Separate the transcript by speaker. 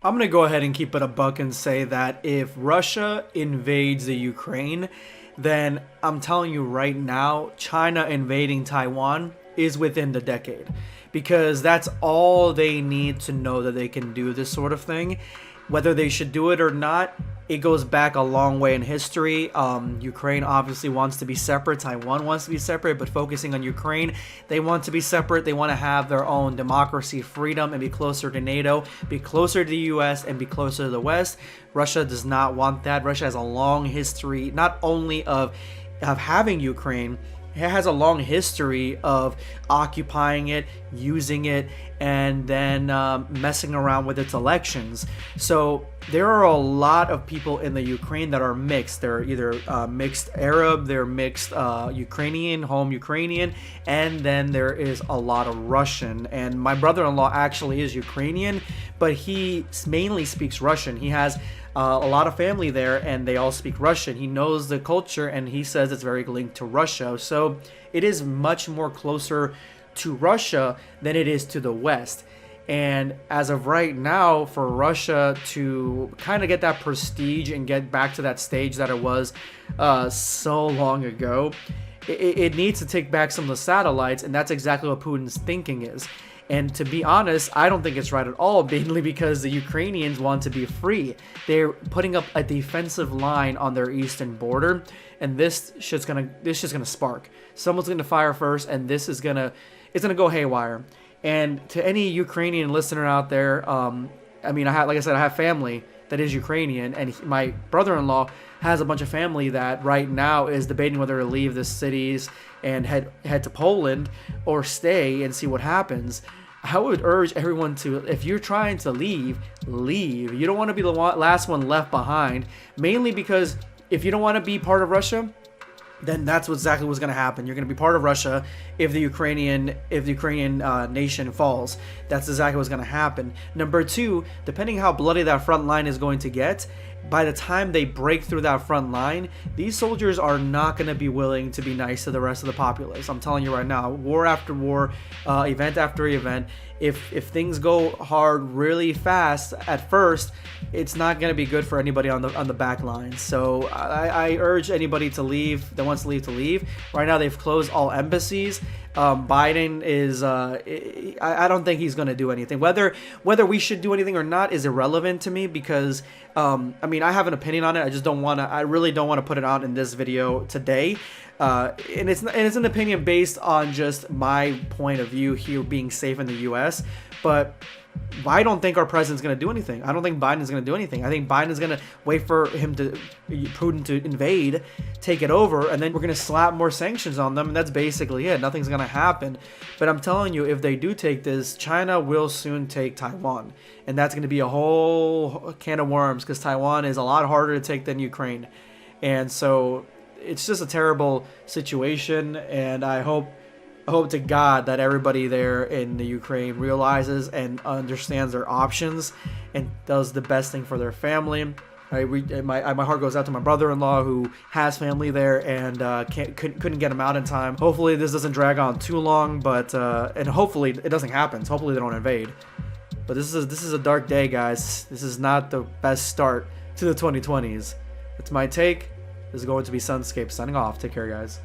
Speaker 1: I'm going to go ahead and keep it a buck and say that if Russia invades the Ukraine, then I'm telling you right now, China invading Taiwan is within the decade, because that's all they need to know that they can do this sort of thing. Whether they should do it or not, it goes back a long way in history. Ukraine obviously wants to be separate. Taiwan wants to be separate, but focusing on Ukraine, they want to be separate. They want to have their own democracy, freedom, and be closer to NATO, be closer to the US, and be closer to the West. Russia does not want that. Russia has a long history, not only of having Ukraine, it has a long history of occupying it, using it, and then messing around with its elections. So there are a lot of people in the Ukraine that are mixed. They're either mixed Arab, they're mixed Ukrainian, home Ukrainian, and then there is a lot of Russian. And my brother-in-law actually is Ukrainian, but he mainly speaks Russian. He has a lot of family there, and they all speak Russian. He knows the culture, and he says it's very linked to Russia. So it is much more closer to Russia than it is to the West. And as of right now, for Russia to kind of get that prestige and get back to that stage that it was so long ago, it needs to take back some of the satellites, and that's exactly what Putin's thinking is. And to be honest, I don't think it's right at all, mainly because the Ukrainians want to be free. They're putting up a defensive line on their eastern border, and this shit's gonna spark. Someone's gonna fire first, and it's gonna go haywire. And to any Ukrainian listener out there, like I said, I have family that is Ukrainian, and my brother-in-law has a bunch of family that right now is debating whether to leave the cities and head to Poland or stay and see what happens. I would urge everyone to, if you're trying to leave. You don't want to be the last one left behind, mainly because if you don't want to be part of Russia, then that's exactly what's going to happen. You're going to be part of Russia if the Ukrainian nation falls. That's exactly what's going to happen. Number two, depending how bloody that front line is going to get, by the time they break through that front line, these soldiers are not going to be willing to be nice to the rest of the populace. I'm telling you right now, war after war, event after event, if things go hard really fast at first, it's not going to be good for anybody on the back line. So I urge anybody to leave that wants to leave to leave. Right now they've closed all embassies. Biden is I don't think he's going to do anything. Whether we should do anything or not is irrelevant to me, because I have an opinion on it. I really don't want to put it out in this video today. And it's an opinion based on just my point of view here, being safe in the US. But I don't think our president's going to do anything. I don't think Biden's going to do anything. I think Biden's going to wait for Putin to invade, take it over, and then we're going to slap more sanctions on them, and that's basically it. Nothing's going to happen. But I'm telling you, if they do take this, China will soon take Taiwan, and that's going to be a whole can of worms, because Taiwan is a lot harder to take than Ukraine. And so it's just a terrible situation, and I hope to God that everybody there in the Ukraine realizes and understands their options and does the best thing for their family. My heart goes out to my brother-in-law who has family there and couldn't get him out in time. Hopefully this doesn't drag on too long, but and hopefully it doesn't happen. Hopefully they don't invade. But this is a dark day, guys. This is not the best start to the 2020s. It's my take. This is going to be Sunscape signing off. Take care, guys.